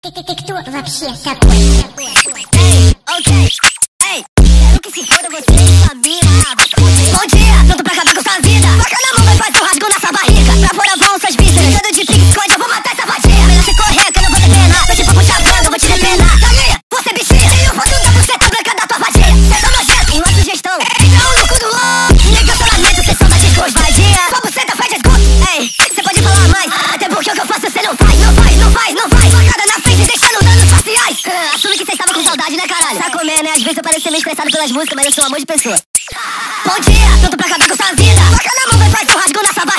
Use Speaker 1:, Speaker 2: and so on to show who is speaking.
Speaker 1: Кто вообще такой?
Speaker 2: Эй, окей, эй, quero que se foda você e sua mina. Bom dia, pronto pra acabar com sua vida. Toca na mão, vai faz um rasgo nessa barriga. Pra fora vão suas vísceras. Todo de pique, esconde, eu vou matar essa vadia. Melhor você correr, que eu não vou ter pena. Tô tipo puxando, eu vou te repenar. Dali, você bichinha, e eu vou tudo da buceta branca da tua vadia. Cê tá nojento, em uma sugestão. Entra um no cu do outro. Negacionamento, cê só dá discos, vadia. Sua buceta faz esgoto. Ei, cê pode falar mais. Até porque o que eu faço cê não faz. Não faz, não faz, não faz. Facada na frente, deixando danos faciais. Assume que cê estava com saudade, né, caralho? Tá comendo, né? Às vezes eu pareço ser meio estressado pelas músicas, mas eu sou um amor de pessoa. Bom dia, pronto pra acabar com sua vida. Toca na mão, vai faz um rasgo nessa barriga.